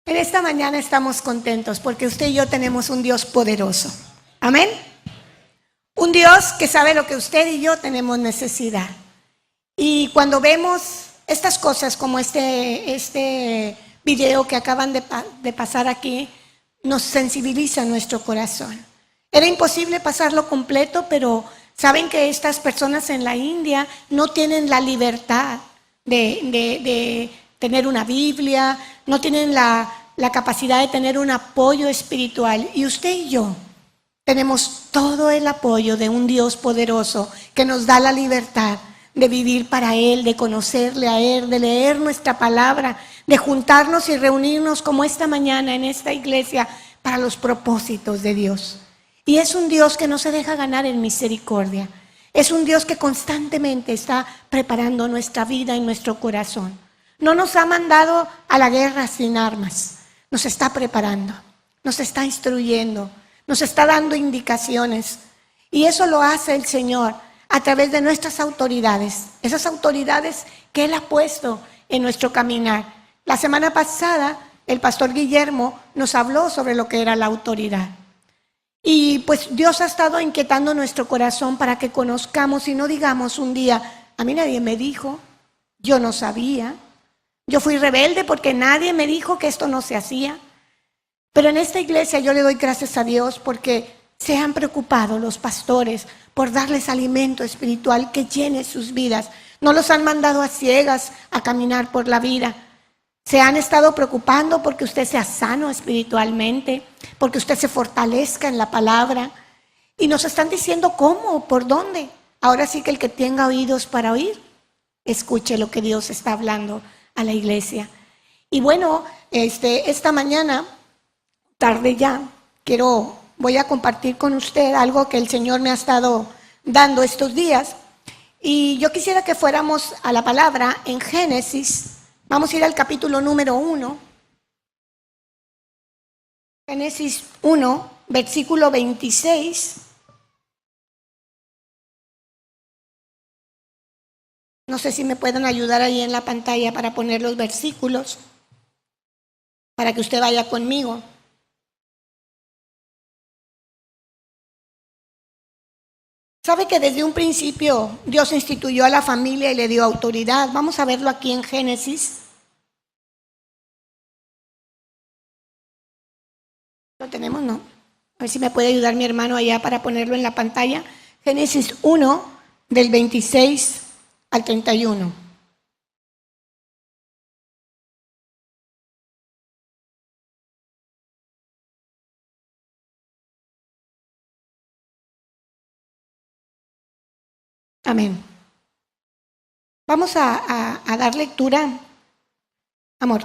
En esta mañana estamos contentos porque usted y yo tenemos un Dios poderoso. Amén. Un Dios que sabe lo que usted y yo tenemos necesidad. Y cuando vemos estas cosas como este video que acaban de pasar aquí, nos sensibiliza nuestro corazón. Era imposible pasarlo completo, pero saben que estas personas en la India no tienen la libertad de tener una Biblia, no tienen la capacidad de tener un apoyo espiritual. Y usted y yo tenemos todo el apoyo de un Dios poderoso que nos da la libertad de vivir para Él, de conocerle a Él, de leer nuestra palabra, de juntarnos y reunirnos como esta mañana en esta iglesia para los propósitos de Dios. Y es un Dios que no se deja ganar en misericordia. Es un Dios que constantemente está preparando nuestra vida y nuestro corazón. No nos ha mandado a la guerra sin armas. Nos está preparando, nos está instruyendo, nos está dando indicaciones. Y eso lo hace el Señor a través de nuestras autoridades. Esas autoridades que Él ha puesto en nuestro caminar. La semana pasada el pastor Guillermo nos habló sobre lo que era la autoridad. Y pues Dios ha estado inquietando nuestro corazón para que conozcamos y no digamos un día, a mí nadie me dijo, yo no sabía, yo fui rebelde porque nadie me dijo que esto no se hacía. Pero en esta iglesia yo le doy gracias a Dios porque se han preocupado los pastores por darles alimento espiritual que llene sus vidas. No los han mandado a ciegas a caminar por la vida. Se han estado preocupando porque usted sea sano espiritualmente, porque usted se fortalezca en la palabra. Y nos están diciendo cómo, por dónde. Ahora sí que el que tenga oídos para oír, escuche lo que Dios está hablando a la iglesia. Y bueno, esta mañana, tarde ya, voy a compartir con usted algo que el Señor me ha estado dando estos días. Y yo quisiera que fuéramos a la palabra en Génesis. Vamos a ir al capítulo número 1. Génesis 1, versículo 26. No sé si me pueden ayudar ahí en la pantalla para poner los versículos, para que usted vaya conmigo. ¿Sabe que desde un principio Dios instituyó a la familia y le dio autoridad? Vamos a verlo aquí en Génesis. ¿Lo tenemos? No. A ver si me puede ayudar mi hermano allá para ponerlo en la pantalla. Génesis 1, del 26 al 31. Amén. Vamos a dar lectura. Amor,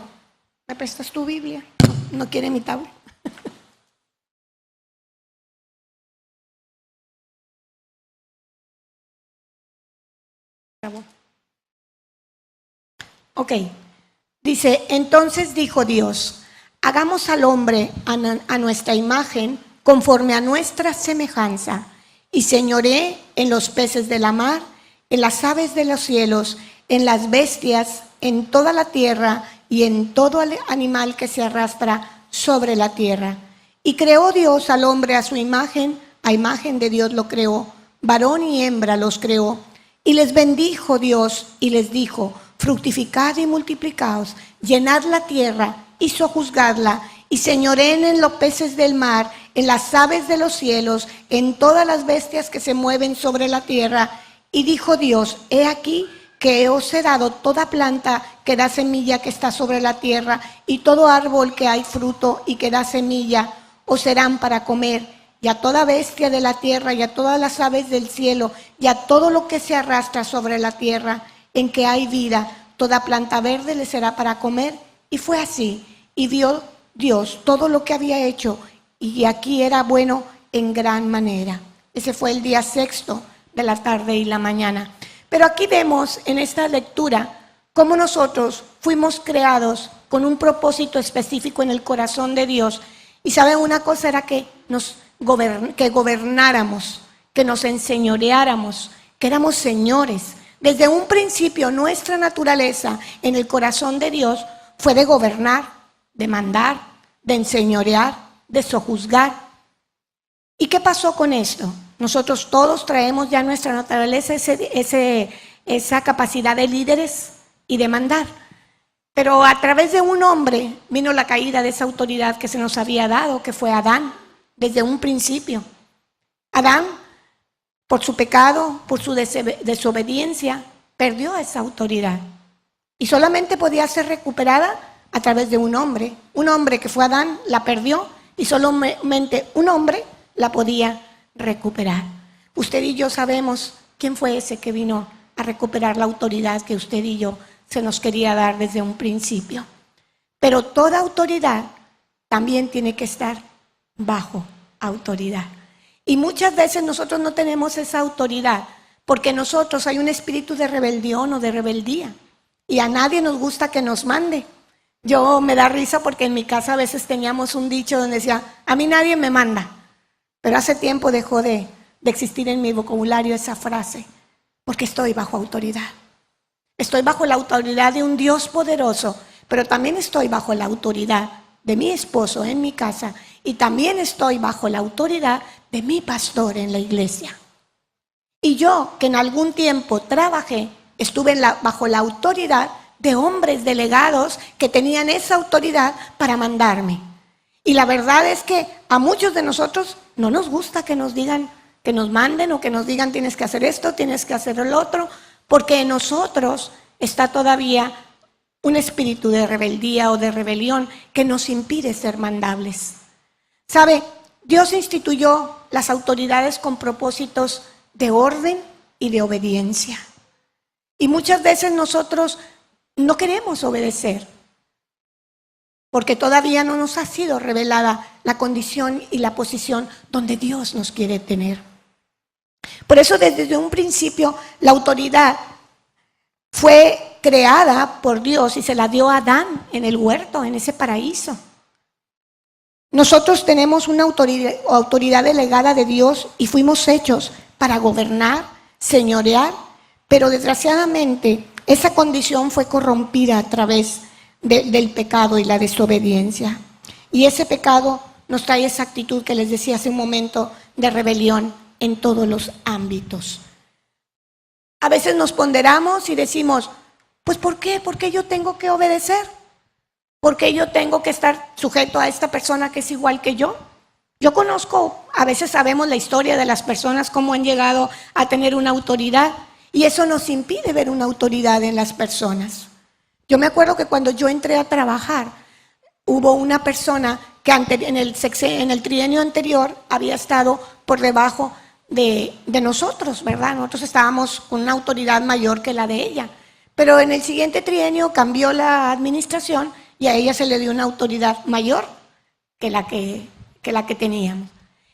¿me prestas tu Biblia? No quiere mi tabla. Ok. Dice, entonces dijo Dios, hagamos al hombre a nuestra imagen, conforme a nuestra semejanza, y señoree en los peces de la mar, en las aves de los cielos, en las bestias, en toda la tierra y en todo animal que se arrastra sobre la tierra. Y creó Dios al hombre a su imagen, a imagen de Dios lo creó, varón y hembra los creó. Y les bendijo Dios y les dijo, fructificad y multiplicaos, llenad la tierra y sojuzgadla, y señoreen en los peces del mar, en las aves de los cielos, en todas las bestias que se mueven sobre la tierra. Y dijo Dios, he aquí que os he dado toda planta que da semilla que está sobre la tierra, y todo árbol que hay fruto y que da semilla, os serán para comer. Y a toda bestia de la tierra, y a todas las aves del cielo, y a todo lo que se arrastra sobre la tierra, en que hay vida, toda planta verde le será para comer. Y fue así. Y vio Dios todo lo que había hecho, y aquí era bueno en gran manera. Ese fue el día sexto de la tarde y la mañana. Pero aquí vemos en esta lectura cómo nosotros fuimos creados con un propósito específico en el corazón de Dios. Y saben, una cosa era que gobernáramos, que nos enseñoreáramos, que éramos señores. Desde un principio nuestra naturaleza en el corazón de Dios fue de gobernar, de mandar, de enseñorear, de sojuzgar. ¿Y qué pasó con esto? Nosotros todos traemos ya nuestra naturaleza esa capacidad de líderes y de mandar. Pero a través de un hombre vino la caída de esa autoridad que se nos había dado, que fue Adán, desde un principio. Adán, por su pecado, por su desobediencia, perdió esa autoridad. Y solamente podía ser recuperada a través de un hombre. Un hombre que fue Adán la perdió y solamente un hombre la podía recuperar. Usted y yo sabemos quién fue ese que vino a recuperar la autoridad que usted y yo se nos quería dar desde un principio. Pero toda autoridad también tiene que estar bajo autoridad. Y muchas veces nosotros no tenemos esa autoridad porque nosotros hay un espíritu de rebelión o de rebeldía y a nadie nos gusta que nos mande. Yo me da risa porque en mi casa a veces teníamos un dicho donde decía, a mí nadie me manda. Pero hace tiempo dejó de existir en mi vocabulario esa frase porque estoy bajo autoridad. Estoy bajo la autoridad de un Dios poderoso, pero también estoy bajo la autoridad de mi esposo en mi casa y también estoy bajo la autoridad de mi pastor en la iglesia. Y yo, que en algún tiempo trabajé, estuve bajo la autoridad de hombres delegados que tenían esa autoridad para mandarme. Y la verdad es que a muchos de nosotros no nos gusta que nos digan, que nos manden o que nos digan tienes que hacer esto, tienes que hacer el otro, porque en nosotros está todavía un espíritu de rebeldía o de rebelión que nos impide ser mandables. ¿Sabe? Dios instituyó las autoridades con propósitos de orden y de obediencia. Y muchas veces nosotros no queremos obedecer porque todavía no nos ha sido revelada la condición y la posición donde Dios nos quiere tener. Por eso desde un principio la autoridad fue creada por Dios y se la dio a Adán en el huerto, en ese paraíso. Nosotros tenemos una autoridad delegada de Dios y fuimos hechos para gobernar, señorear, pero desgraciadamente esa condición fue corrompida a través del pecado y la desobediencia. Y ese pecado nos trae esa actitud que les decía hace un momento de rebelión en todos los ámbitos. A veces nos ponderamos y decimos, pues ¿por qué? ¿Por qué yo tengo que obedecer? ¿Por qué yo tengo que estar sujeto a esta persona que es igual que yo? Yo conozco, a veces sabemos la historia de las personas, cómo han llegado a tener una autoridad, y eso nos impide ver una autoridad en las personas. Yo me acuerdo que cuando yo entré a trabajar, hubo una persona que en el trienio anterior había estado por debajo de nosotros, ¿verdad? Nosotros estábamos con una autoridad mayor que la de ella. Pero en el siguiente trienio cambió la administración y a ella se le dio una autoridad mayor que la que teníamos.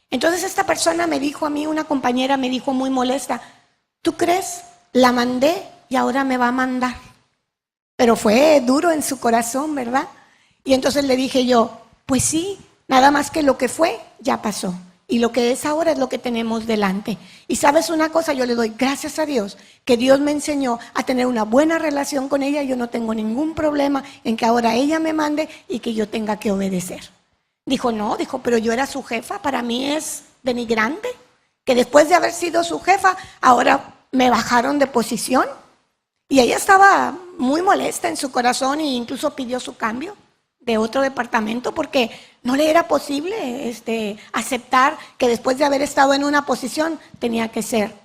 Entonces esta persona me dijo a mí, una compañera me dijo muy molesta, ¿tú crees? La mandé y ahora me va a mandar. Pero fue duro en su corazón, ¿verdad? Y entonces le dije yo, pues sí, nada más que lo que fue ya pasó. Y lo que es ahora es lo que tenemos delante. Y sabes una cosa, yo le doy gracias a Dios que Dios me enseñó a tener una buena relación con ella. Yo no tengo ningún problema en que ahora ella me mande y que yo tenga que obedecer. Dijo, pero yo era su jefa, para mí es denigrante que después de haber sido su jefa, ahora me bajaron de posición. Y ella estaba muy molesta en su corazón e incluso pidió su cambio de otro departamento porque no le era posible aceptar que después de haber estado en una posición tenía que ser,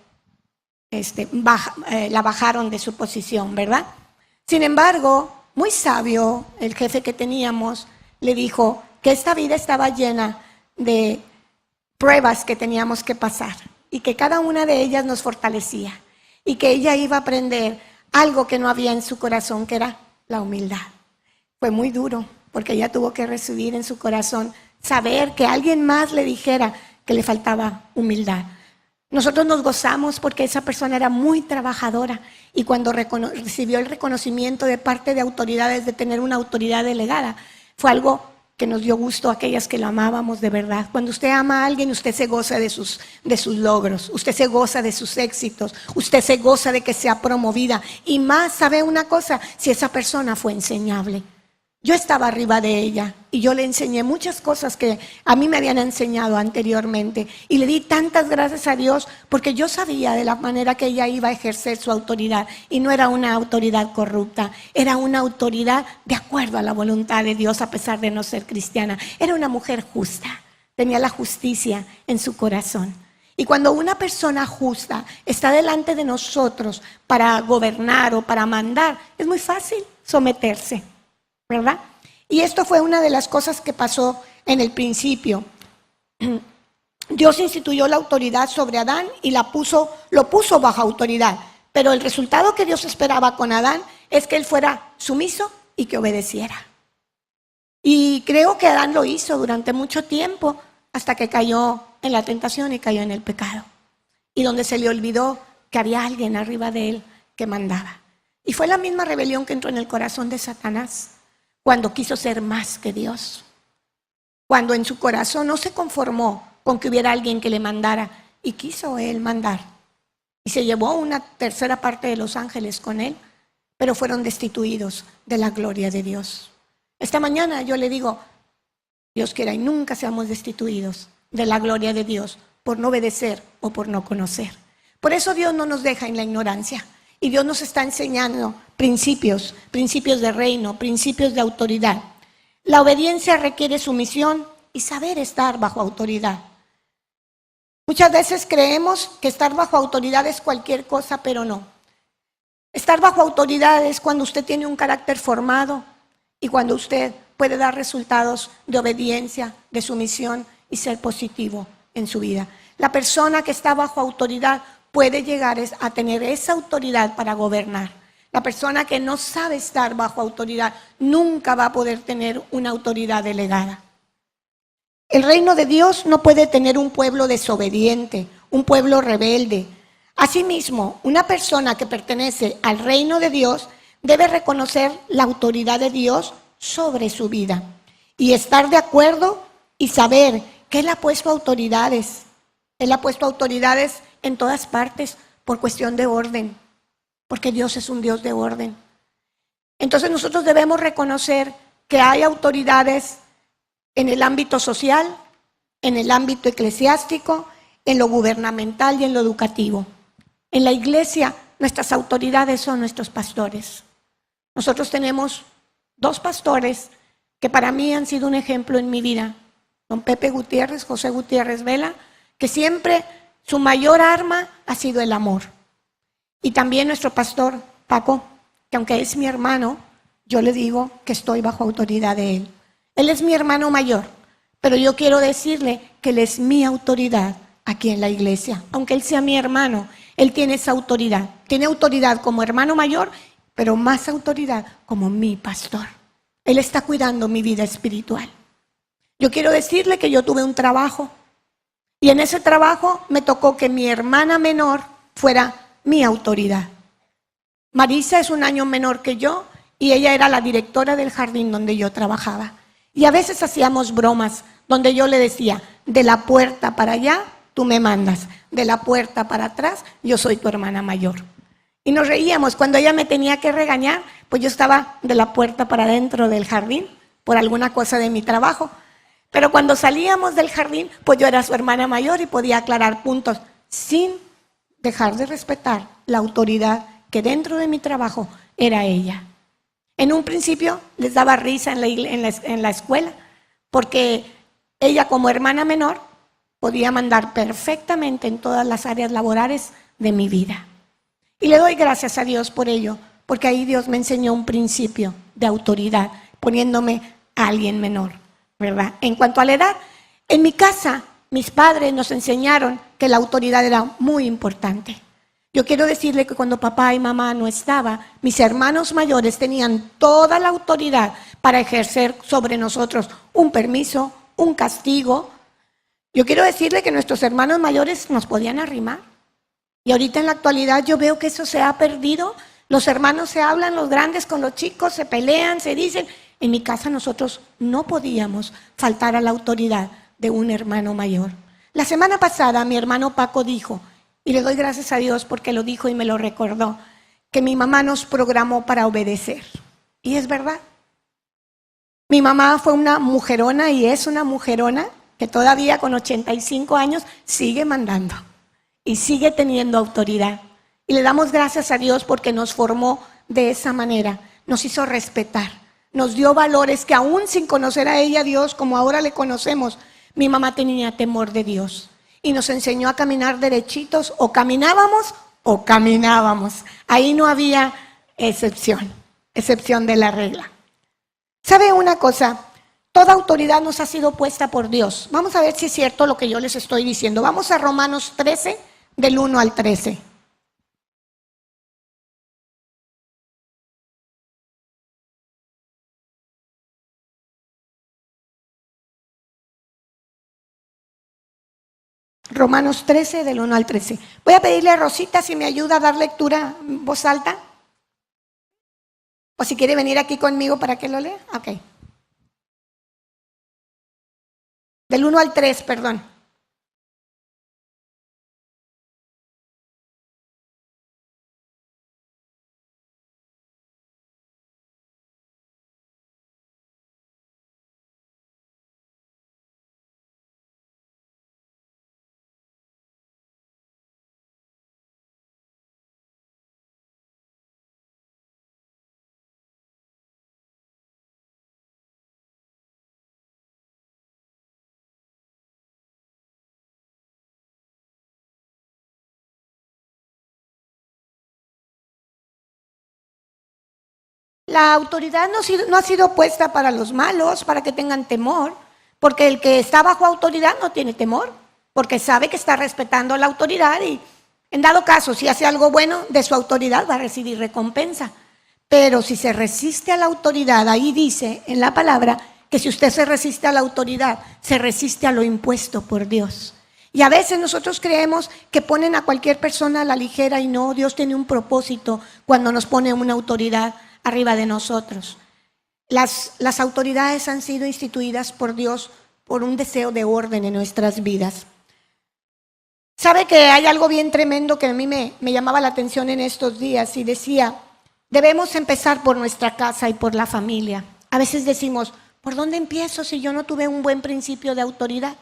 la bajaron de su posición, ¿verdad? Sin embargo, muy sabio, el jefe que teníamos le dijo que esta vida estaba llena de pruebas que teníamos que pasar y que cada una de ellas nos fortalecía y que ella iba a aprender algo que no había en su corazón, que era la humildad. Fue muy duro, porque ella tuvo que recibir en su corazón, saber que alguien más le dijera que le faltaba humildad. Nosotros nos gozamos porque esa persona era muy trabajadora y cuando recibió el reconocimiento de parte de autoridades de tener una autoridad delegada, fue algo que nos dio gusto a aquellas que la amábamos de verdad. Cuando usted ama a alguien, usted se goza de sus logros, usted se goza de sus éxitos, usted se goza de que sea promovida. Y más, ¿sabe una cosa? Si esa persona fue enseñable. Yo estaba arriba de ella y yo le enseñé muchas cosas que a mí me habían enseñado anteriormente. Y le di tantas gracias a Dios porque yo sabía de la manera que ella iba a ejercer su autoridad. Y no era una autoridad corrupta, era una autoridad de acuerdo a la voluntad de Dios a pesar de no ser cristiana. Era una mujer justa, tenía la justicia en su corazón. Y cuando una persona justa está delante de nosotros para gobernar o para mandar, es muy fácil someterse, ¿verdad? Y esto fue una de las cosas que pasó en el principio. Dios instituyó la autoridad sobre Adán y lo puso bajo autoridad. Pero el resultado que Dios esperaba con Adán es que él fuera sumiso y que obedeciera. Y creo que Adán lo hizo durante mucho tiempo hasta que cayó en la tentación y cayó en el pecado. Y donde se le olvidó que había alguien arriba de él que mandaba. Y fue la misma rebelión que entró en el corazón de Satanás cuando quiso ser más que Dios. Cuando en su corazón no se conformó con que hubiera alguien que le mandara y quiso él mandar. Y se llevó una tercera parte de los ángeles con él, pero fueron destituidos de la gloria de Dios. Esta mañana yo le digo, Dios quiera y nunca seamos destituidos de la gloria de Dios por no obedecer o por no conocer. Por eso Dios no nos deja en la ignorancia y Dios nos está enseñando principios de reino, principios de autoridad. La obediencia requiere sumisión y saber estar bajo autoridad. Muchas veces creemos que estar bajo autoridad es cualquier cosa, pero no. Estar bajo autoridad es cuando usted tiene un carácter formado y cuando usted puede dar resultados de obediencia, de sumisión y ser positivo en su vida. La persona que está bajo autoridad puede llegar a tener esa autoridad para gobernar. La persona que no sabe estar bajo autoridad nunca va a poder tener una autoridad delegada. El reino de Dios no puede tener un pueblo desobediente, un pueblo rebelde. Asimismo, una persona que pertenece al reino de Dios debe reconocer la autoridad de Dios sobre su vida y estar de acuerdo y saber que Él ha puesto autoridades. Él ha puesto autoridades en todas partes por cuestión de orden, porque Dios es un Dios de orden. Entonces nosotros debemos reconocer que hay autoridades en el ámbito social, en el ámbito eclesiástico, en lo gubernamental y en lo educativo. En la iglesia, nuestras autoridades son nuestros pastores. Nosotros tenemos 2 pastores que para mí han sido un ejemplo en mi vida. Don Pepe Gutiérrez, José Gutiérrez Vela, que siempre su mayor arma ha sido el amor. Y también nuestro pastor Paco, que aunque es mi hermano, yo le digo que estoy bajo autoridad de él. Él es mi hermano mayor, pero yo quiero decirle que él es mi autoridad aquí en la iglesia. Aunque él sea mi hermano, él tiene esa autoridad. Tiene autoridad como hermano mayor, pero más autoridad como mi pastor. Él está cuidando mi vida espiritual. Yo quiero decirle que yo tuve un trabajo y en ese trabajo me tocó que mi hermana menor fuera mi autoridad. Marisa es un año menor que yo y ella era la directora del jardín donde yo trabajaba. Y a veces hacíamos bromas donde yo le decía, de la puerta para allá tú me mandas, de la puerta para atrás yo soy tu hermana mayor. Y nos reíamos, cuando ella me tenía que regañar, pues yo estaba de la puerta para adentro del jardín por alguna cosa de mi trabajo. Pero cuando salíamos del jardín, pues yo era su hermana mayor y podía aclarar puntos sin dejar de respetar la autoridad que dentro de mi trabajo era ella. En un principio les daba risa en la escuela, porque ella como hermana menor podía mandar perfectamente en todas las áreas laborales de mi vida. Y le doy gracias a Dios por ello, porque ahí Dios me enseñó un principio de autoridad, poniéndome a alguien menor, ¿verdad? En cuanto a la edad, en mi casa mis padres nos enseñaron que la autoridad era muy importante. Yo quiero decirle que cuando papá y mamá no estaban, mis hermanos mayores tenían toda la autoridad para ejercer sobre nosotros un permiso, un castigo. Yo quiero decirle que nuestros hermanos mayores nos podían arrimar. Y ahorita en la actualidad yo veo que eso se ha perdido. Los hermanos se hablan, los grandes con los chicos, se pelean, se dicen. En mi casa nosotros no podíamos faltar a la autoridad de un hermano mayor. La semana pasada mi hermano Paco dijo, y le doy gracias a Dios porque lo dijo y me lo recordó, que mi mamá nos programó para obedecer. Y es verdad. Mi mamá fue una mujerona y es una mujerona que todavía con 85 años sigue mandando y sigue teniendo autoridad. Y le damos gracias a Dios porque nos formó de esa manera, nos hizo respetar, nos dio valores que aún sin conocer a ella, Dios, como ahora le conocemos, mi mamá tenía temor de Dios y nos enseñó a caminar derechitos, o caminábamos o caminábamos. Ahí no había excepción de la regla. ¿Sabe una cosa? Toda autoridad nos ha sido puesta por Dios. Vamos a ver si es cierto lo que yo les estoy diciendo. Vamos a Romanos 13, del 1 al 13. Romanos 13, del 1 al 13. Voy a pedirle a Rosita si me ayuda a dar lectura en voz alta. O si quiere venir aquí conmigo para que lo lea. Ok. Del 1 al 3, perdón. La autoridad no ha sido puesta para los malos, para que tengan temor, porque el que está bajo autoridad no tiene temor, porque sabe que está respetando la autoridad y en dado caso, si hace algo bueno de su autoridad va a recibir recompensa. Pero si se resiste a la autoridad, ahí dice en la palabra que si usted se resiste a la autoridad, se resiste a lo impuesto por Dios. Y a veces nosotros creemos que ponen a cualquier persona a la ligera y no, Dios tiene un propósito cuando nos pone una autoridad arriba de nosotros. Las autoridades han sido instituidas por Dios por un deseo de orden en nuestras vidas. ¿Sabe que hay algo bien tremendo que a mí me llamaba la atención en estos días? Y decía, debemos empezar por nuestra casa y por la familia. A veces decimos, ¿por dónde empiezo si yo no tuve un buen principio de autoridad?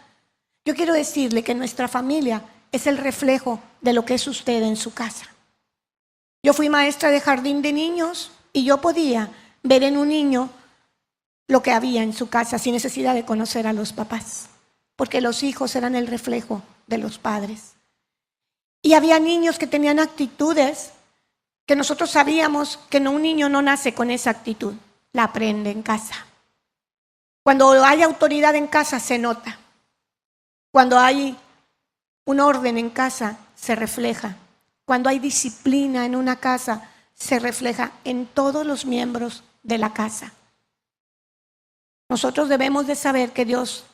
Yo quiero decirle que nuestra familia es el reflejo de lo que es usted en su casa. Yo fui maestra de jardín de niños y yo podía ver en un niño lo que había en su casa sin necesidad de conocer a los papás, porque los hijos eran el reflejo de los padres. Y había niños que tenían actitudes que nosotros sabíamos que un niño no nace con esa actitud, la aprende en casa. Cuando hay autoridad en casa se nota. Cuando hay un orden en casa se refleja. Cuando hay disciplina en una casa se refleja en todos los miembros de la casa. Nosotros debemos de saber que Dios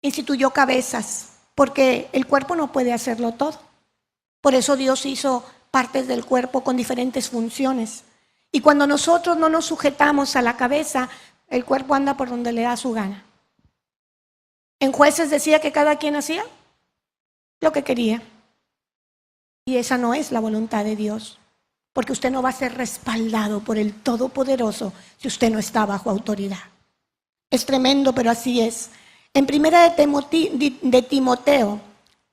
instituyó cabezas, porque el cuerpo no puede hacerlo todo. Por eso Dios hizo partes del cuerpo con diferentes funciones. Y cuando nosotros no nos sujetamos a la cabeza, el cuerpo anda por donde le da su gana. En Jueces decía que cada quien hacía lo que quería. Y esa no es la voluntad de Dios, porque usted no va a ser respaldado por el Todopoderoso si usted no está bajo autoridad. Es tremendo, pero así es. En 1 de Timoteo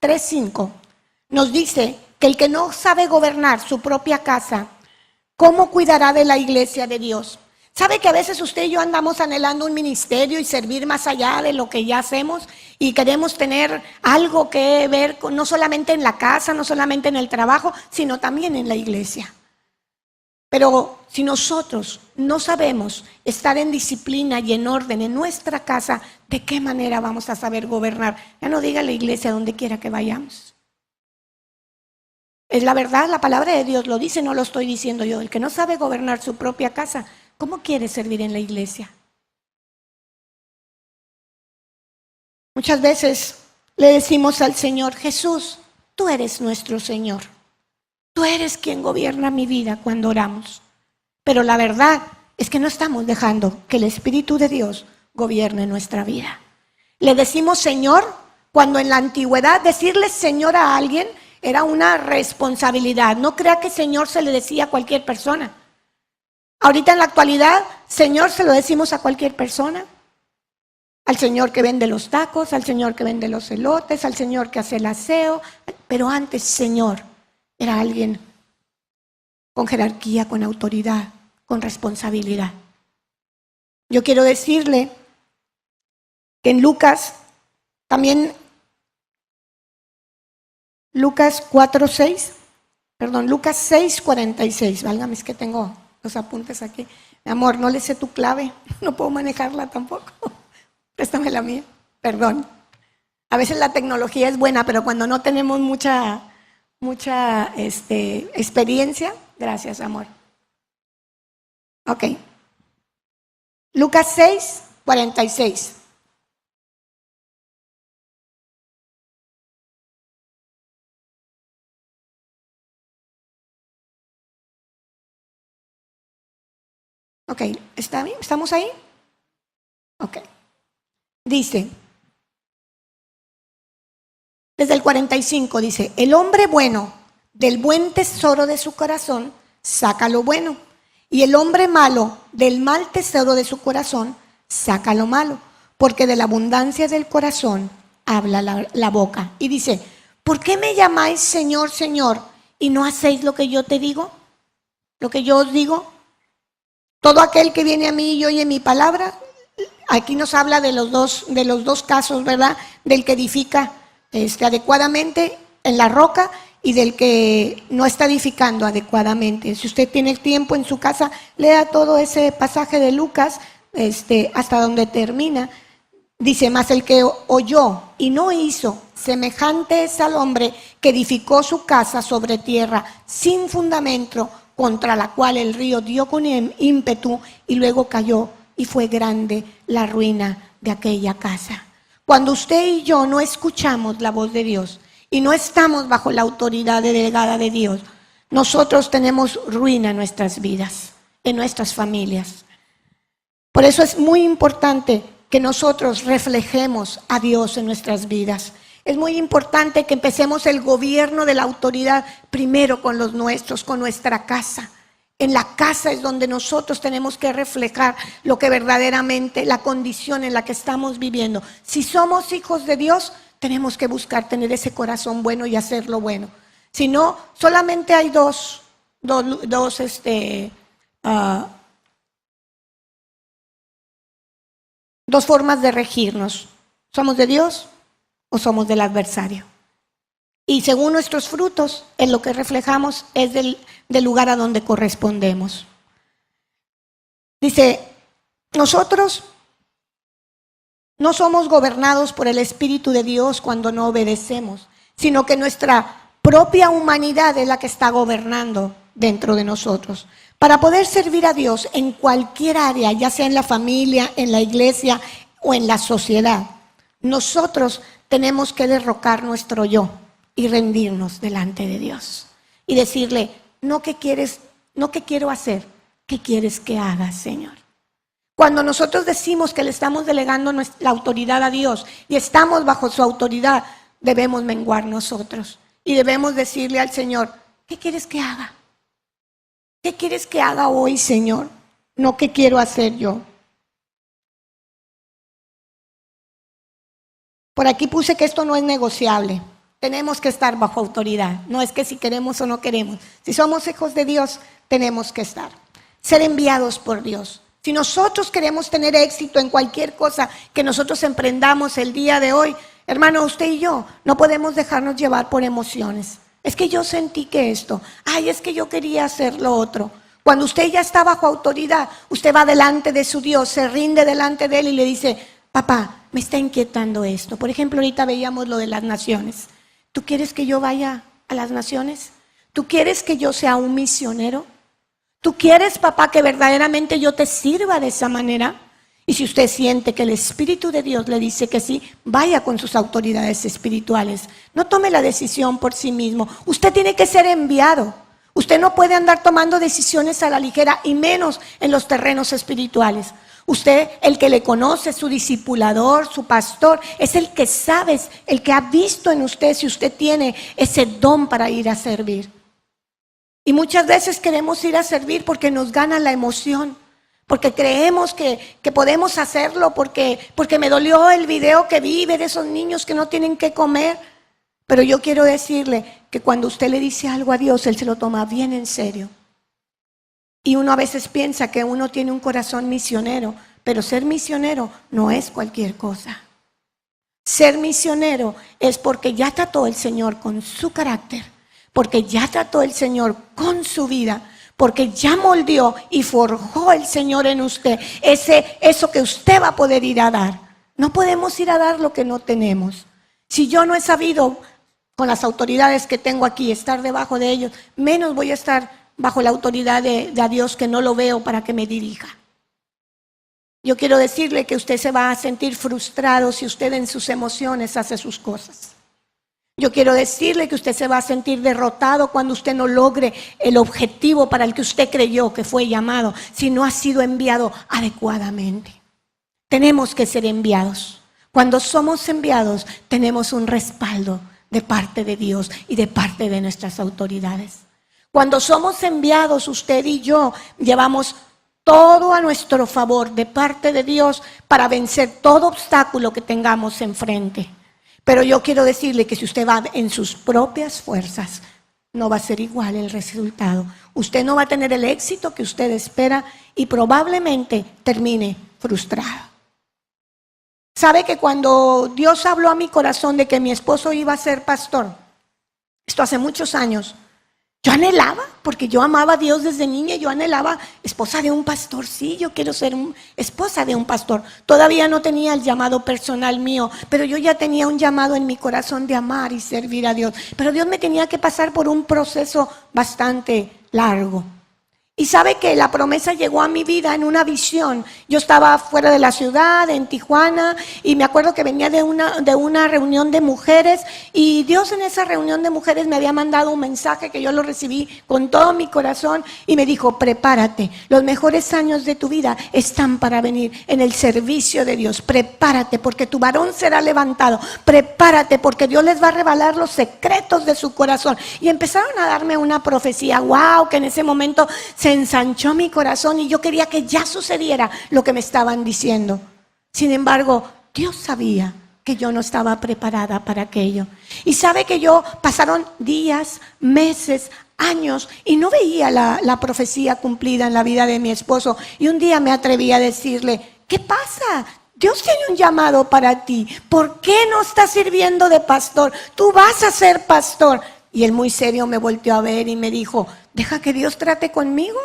3:5 nos dice que el que no sabe gobernar su propia casa, ¿cómo cuidará de la iglesia de Dios? ¿Sabe que a veces usted y yo andamos anhelando un ministerio y servir más allá de lo que ya hacemos? Y queremos tener algo que ver no solamente en la casa, no solamente en el trabajo, sino también en la iglesia. Pero si nosotros no sabemos estar en disciplina y en orden en nuestra casa, ¿de qué manera vamos a saber gobernar? Ya no diga la iglesia donde quiera que vayamos. Es la verdad, la palabra de Dios lo dice, no lo estoy diciendo yo. El que no sabe gobernar su propia casa, ¿cómo quiere servir en la iglesia? Muchas veces le decimos al Señor, Jesús, tú eres nuestro Señor. Tú eres quien gobierna mi vida cuando oramos. Pero la verdad es que no estamos dejando que el Espíritu de Dios gobierne nuestra vida. Le decimos Señor cuando en la antigüedad decirle Señor a alguien era una responsabilidad. No crea que Señor se le decía a cualquier persona. Ahorita en la actualidad, Señor se lo decimos a cualquier persona. Al señor que vende los tacos, al señor que vende los elotes, al señor que hace el aseo. Pero antes, Señor, era alguien con jerarquía, con autoridad, con responsabilidad. Yo quiero decirle que en Lucas, también Lucas 6:46, válgame, es que tengo los apuntes aquí. Mi amor, no le sé tu clave, no puedo manejarla tampoco. Préstame la mía, perdón. A veces la tecnología es buena, pero cuando no tenemos mucha experiencia, gracias, amor. Ok. Lucas 6:46. Ok, ¿está bien? ¿Estamos ahí? Ok. Dice, desde el 45 dice, el hombre bueno del buen tesoro de su corazón saca lo bueno, y el hombre malo del mal tesoro de su corazón saca lo malo, porque de la abundancia del corazón habla la boca. Y dice, ¿por qué me llamáis Señor, Señor, y no hacéis lo que yo te digo? Lo que yo os digo. Todo aquel que viene a mí y oye mi palabra. Aquí nos habla de los dos casos, ¿verdad? Del que edifica adecuadamente en la roca y del que no está edificando adecuadamente. Si usted tiene tiempo en su casa, lea todo ese pasaje de Lucas hasta donde termina. Dice, mas el que oyó y no hizo, semejante es al hombre que edificó su casa sobre tierra sin fundamento, contra la cual el río dio con ímpetu y luego cayó, y fue grande la ruina de aquella casa. Cuando usted y yo no escuchamos la voz de Dios y no estamos bajo la autoridad delegada de Dios, nosotros tenemos ruina en nuestras vidas, en nuestras familias. Por eso es muy importante que nosotros reflejemos a Dios en nuestras vidas. Es muy importante que empecemos el gobierno de la autoridad primero con los nuestros, con nuestra casa. En la casa es donde nosotros tenemos que reflejar lo que verdaderamente, la condición en la que estamos viviendo. Si somos hijos de Dios, tenemos que buscar tener ese corazón bueno y hacerlo bueno. Si no, solamente hay dos formas de regirnos. ¿Somos de Dios o somos del adversario? Y según nuestros frutos, en lo que reflejamos es del lugar a donde correspondemos. Dice, nosotros no somos gobernados por el Espíritu de Dios cuando no obedecemos, sino que nuestra propia humanidad es la que está gobernando dentro de nosotros. Para poder servir a Dios en cualquier área, ya sea en la familia, en la iglesia o en la sociedad, nosotros tenemos que derrocar nuestro yo y rendirnos delante de Dios y decirle, no qué quieres, no qué quiero hacer, qué quieres que haga, Señor. Cuando nosotros decimos que le estamos delegando la autoridad a Dios y estamos bajo su autoridad, debemos menguar nosotros y debemos decirle al Señor, ¿qué quieres que haga? ¿Qué quieres que haga hoy, Señor? No qué quiero hacer yo. Por aquí puse que esto no es negociable. Tenemos que estar bajo autoridad. No es que si queremos o no queremos. Si somos hijos de Dios, tenemos que estar. Ser enviados por Dios. Si nosotros queremos tener éxito en cualquier cosa que nosotros emprendamos el día de hoy, hermano, usted y yo no podemos dejarnos llevar por emociones. Es que yo sentí que esto. Ay, es que yo quería hacer lo otro. Cuando usted ya está bajo autoridad, usted va delante de su Dios, se rinde delante de Él y le dice, papá, me está inquietando esto. Por ejemplo, ahorita veíamos lo de las naciones. ¿Tú quieres que yo vaya a las naciones? ¿Tú quieres que yo sea un misionero? ¿Tú quieres, papá, que verdaderamente yo te sirva de esa manera? Y si usted siente que el Espíritu de Dios le dice que sí, vaya con sus autoridades espirituales. No tome la decisión por sí mismo. Usted tiene que ser enviado. Usted no puede andar tomando decisiones a la ligera y menos en los terrenos espirituales. Usted, el que le conoce, su discipulador, su pastor, es el que sabe, el que ha visto en usted si usted tiene ese don para ir a servir. Y muchas veces queremos ir a servir porque nos gana la emoción, porque creemos que podemos hacerlo, porque me dolió el video que vi, ver esos niños que no tienen que comer. Pero yo quiero decirle que cuando usted le dice algo a Dios, Él se lo toma bien en serio. Y uno a veces piensa que uno tiene un corazón misionero, pero ser misionero no es cualquier cosa. Ser misionero es porque ya trató el Señor con su carácter, porque ya trató el Señor con su vida, porque ya moldeó y forjó el Señor en usted eso que usted va a poder ir a dar. No podemos ir a dar lo que no tenemos. Si yo no he sabido con las autoridades que tengo aquí estar debajo de ellos, menos voy a estar bajo la autoridad de Dios, que no lo veo para que me dirija. Yo quiero decirle que usted se va a sentir frustrado si usted en sus emociones hace sus cosas. Yo quiero decirle que usted se va a sentir derrotado cuando usted no logre el objetivo para el que usted creyó que fue llamado, si no ha sido enviado adecuadamente. Tenemos que ser enviados. Cuando somos enviados, tenemos un respaldo de parte de Dios y de parte de nuestras autoridades. Cuando somos enviados, usted y yo llevamos todo a nuestro favor de parte de Dios para vencer todo obstáculo que tengamos enfrente. Pero yo quiero decirle que si usted va en sus propias fuerzas, no va a ser igual el resultado. Usted no va a tener el éxito que usted espera y probablemente termine frustrado. ¿Sabe que cuando Dios habló a mi corazón de que mi esposo iba a ser pastor, esto hace muchos años, yo anhelaba, porque yo amaba a Dios desde niña, yo anhelaba esposa de un pastor, sí, yo quiero ser esposa de un pastor. Todavía no tenía el llamado personal mío, pero yo ya tenía un llamado en mi corazón de amar y servir a Dios. Pero Dios me tenía que pasar por un proceso bastante largo. Y sabe que la promesa llegó a mi vida en una visión. Yo estaba fuera de la ciudad, en Tijuana, y me acuerdo que venía de una reunión de mujeres, y Dios en esa reunión de mujeres me había mandado un mensaje que yo lo recibí con todo mi corazón, y me dijo: prepárate, los mejores años de tu vida están para venir en el servicio de Dios. Prepárate porque tu varón será levantado. Prepárate porque Dios les va a revelar los secretos de su corazón. Y empezaron a darme una profecía, wow, que en ese momento se ensanchó mi corazón y yo quería que ya sucediera lo que me estaban diciendo. Sin embargo, Dios sabía que yo no estaba preparada para aquello. Y sabe que pasaron días, meses, años y no veía la profecía cumplida en la vida de mi esposo. Y un día me atreví a decirle: ¿qué pasa? Dios tiene un llamado para ti. ¿Por qué no estás sirviendo de pastor? Tú vas a ser pastor. Y él muy serio me volteó a ver y me dijo: deja que Dios trate conmigo.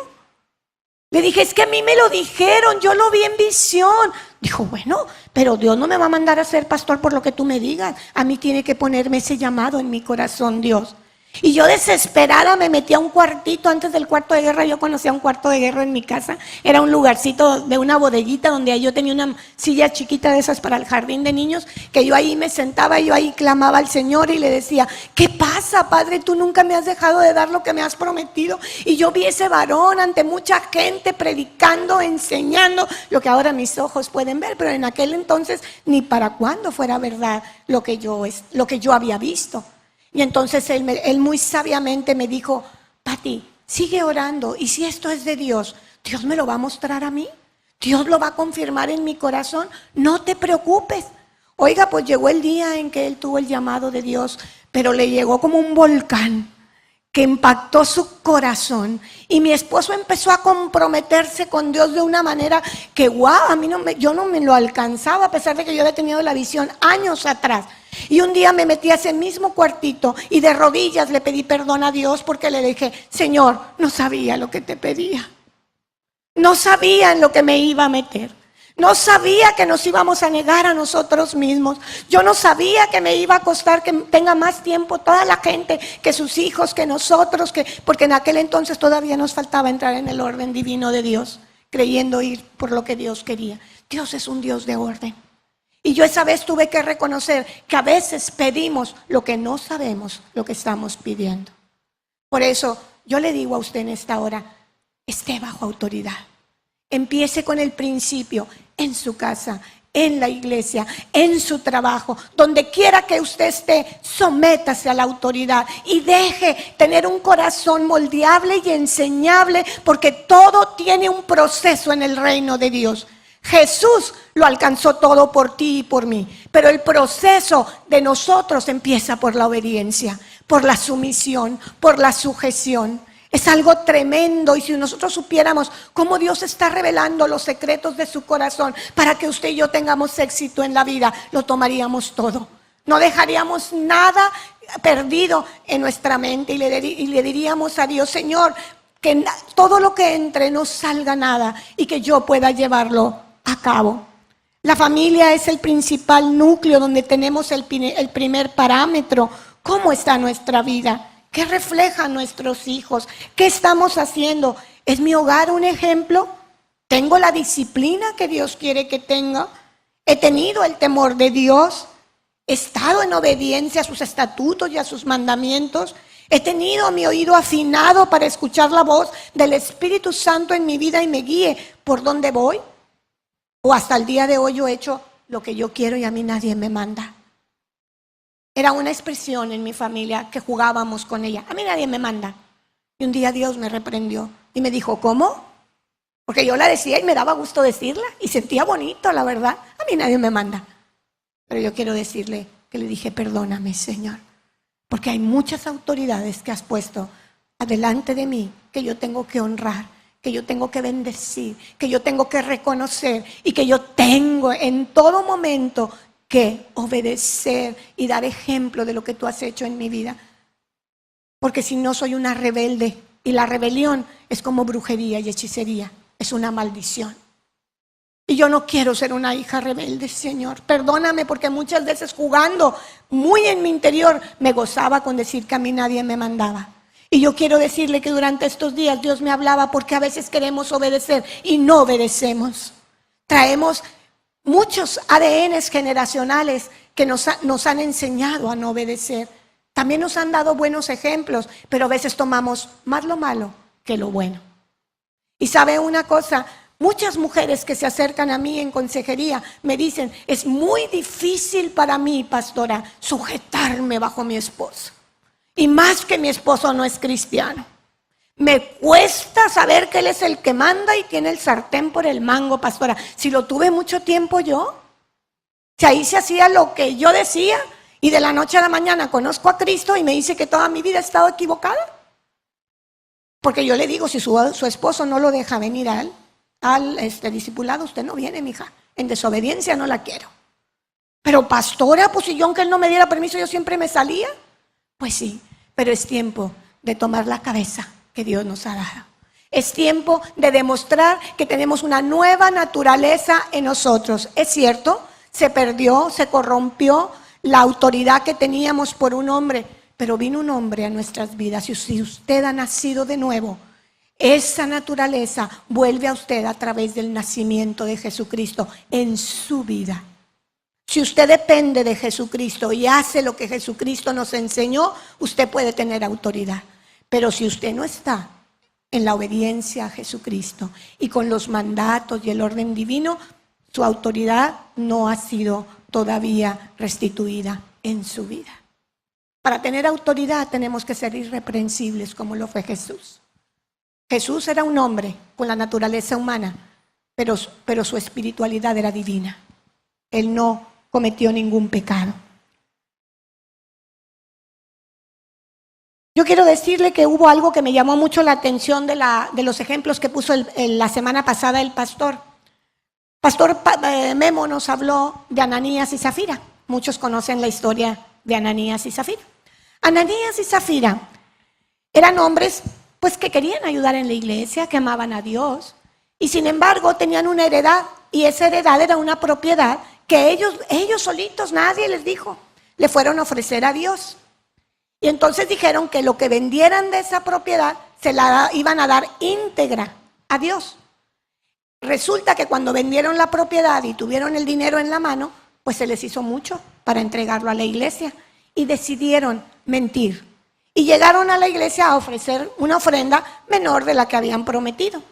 Le dije: es que a mí me lo dijeron, yo lo vi en visión. Dijo: bueno, pero Dios no me va a mandar a ser pastor por lo que tú me digas. A mí tiene que ponerme ese llamado en mi corazón, Dios. Y yo desesperada me metí a un cuartito antes del cuarto de guerra. Yo conocía un cuarto de guerra en mi casa. Era un lugarcito de una bodeguita donde yo tenía una silla chiquita de esas para el jardín de niños, que yo ahí me sentaba, yo ahí clamaba al Señor y le decía: ¿qué pasa, Padre? Tú nunca me has dejado de dar lo que me has prometido. Y yo vi ese varón ante mucha gente predicando, enseñando lo que ahora mis ojos pueden ver, pero en aquel entonces ni para cuándo fuera verdad lo que yo había visto. Y entonces él muy sabiamente me dijo: Pati, sigue orando, y si esto es de Dios, Dios me lo va a mostrar a mí, Dios lo va a confirmar en mi corazón, no te preocupes. Oiga, pues llegó el día en que él tuvo el llamado de Dios, pero le llegó como un volcán que impactó su corazón, y mi esposo empezó a comprometerse con Dios de una manera que wow, yo no me lo alcanzaba, a pesar de que yo había tenido la visión años atrás. Y un día me metí a ese mismo cuartito y de rodillas le pedí perdón a Dios, porque le dije: Señor, no sabía lo que te pedía, no sabía en lo que me iba a meter. No sabía que nos íbamos a negar a nosotros mismos. Yo no sabía que me iba a costar que tenga más tiempo toda la gente, que sus hijos, que nosotros, porque en aquel entonces todavía nos faltaba entrar en el orden divino de Dios, creyendo ir por lo que Dios quería. Dios es un Dios de orden. Y yo esa vez tuve que reconocer que a veces pedimos lo que no sabemos lo que estamos pidiendo. Por eso yo le digo a usted en esta hora: esté bajo autoridad. Empiece con el principio en su casa, en la iglesia, en su trabajo, donde quiera que usted esté, sométase a la autoridad y deje tener un corazón moldeable y enseñable, porque todo tiene un proceso en el reino de Dios. Jesús lo alcanzó todo por ti y por mí, pero el proceso de nosotros empieza por la obediencia, por la sumisión, por la sujeción. Es algo tremendo, y si nosotros supiéramos cómo Dios está revelando los secretos de su corazón para que usted y yo tengamos éxito en la vida, lo tomaríamos todo. No dejaríamos nada perdido en nuestra mente y le diríamos a Dios: Señor, que todo lo que entre no salga nada y que yo pueda llevarlo a cabo. La familia es el principal núcleo donde tenemos el primer parámetro. ¿Cómo está nuestra vida? ¿Qué reflejan nuestros hijos? ¿Qué estamos haciendo? ¿Es mi hogar un ejemplo? ¿Tengo la disciplina que Dios quiere que tenga? ¿He tenido el temor de Dios? ¿He estado en obediencia a sus estatutos y a sus mandamientos? ¿He tenido mi oído afinado para escuchar la voz del Espíritu Santo en mi vida y me guíe por dónde voy? ¿O hasta el día de hoy yo he hecho lo que yo quiero y a mí nadie me manda? Era una expresión en mi familia que jugábamos con ella: a mí nadie me manda. Y un día Dios me reprendió y me dijo: ¿cómo? Porque yo la decía y me daba gusto decirla y sentía bonito, la verdad. A mí nadie me manda. Pero yo quiero decirle que le dije: perdóname, Señor, porque hay muchas autoridades que has puesto adelante de mí que yo tengo que honrar, que yo tengo que bendecir, que yo tengo que reconocer y que yo tengo en todo momento que obedecer y dar ejemplo de lo que tú has hecho en mi vida. Porque si no, soy una rebelde, y la rebelión es como brujería y hechicería, es una maldición. Y yo no quiero ser una hija rebelde, Señor. Perdóname, porque muchas veces jugando muy en mi interior me gozaba con decir que a mí nadie me mandaba. Y yo quiero decirle que durante estos días Dios me hablaba, porque a veces queremos obedecer y no obedecemos. Traemos muchos ADNs generacionales que nos han enseñado a no obedecer. También nos han dado buenos ejemplos, pero a veces tomamos más lo malo que lo bueno. Y sabe una cosa, muchas mujeres que se acercan a mí en consejería me dicen: es muy difícil para mí, pastora, sujetarme bajo mi esposo. Y más que mi esposo no es cristiano. Me cuesta saber que él es el que manda y tiene el sartén por el mango, pastora. Si lo tuve mucho tiempo yo, si ahí se hacía lo que yo decía, y de la noche a la mañana conozco a Cristo y me dice que toda mi vida he estado equivocada. Porque yo le digo: si su esposo no lo deja venir al discipulado, usted no viene, mija. En desobediencia no la quiero. Pero pastora, pues si yo, aunque él no me diera permiso, yo siempre me salía. Pues sí, pero es tiempo de tomar la cabeza que Dios nos ha dado. Es tiempo de demostrar que tenemos una nueva naturaleza en nosotros. Es cierto, se perdió, se corrompió la autoridad que teníamos por un hombre, pero vino un hombre a nuestras vidas. Y si usted ha nacido de nuevo, esa naturaleza vuelve a usted a través del nacimiento de Jesucristo en su vida. Si usted depende de Jesucristo y hace lo que Jesucristo nos enseñó, usted puede tener autoridad. Pero si usted no está en la obediencia a Jesucristo y con los mandatos y el orden divino, su autoridad no ha sido todavía restituida en su vida. Para tener autoridad tenemos que ser irreprensibles, como lo fue Jesús. Jesús era un hombre con la naturaleza humana, pero su espiritualidad era divina. Él no cometió ningún pecado. Yo quiero decirle que hubo algo que me llamó mucho la atención de los ejemplos que puso la semana pasada el pastor. Pastor Memo nos habló de Ananías y Zafira. Muchos conocen la historia de Ananías y Zafira. Ananías y Zafira eran hombres pues que querían ayudar en la iglesia, que amaban a Dios, y sin embargo tenían una heredad, y esa heredad era una propiedad que ellos solitos, nadie les dijo, le fueron a ofrecer a Dios. Y entonces dijeron que lo que vendieran de esa propiedad se la iban a dar íntegra a Dios. Resulta que cuando vendieron la propiedad y tuvieron el dinero en la mano, pues se les hizo mucho para entregarlo a la iglesia y decidieron mentir. Y llegaron a la iglesia a ofrecer una ofrenda menor de la que habían prometido.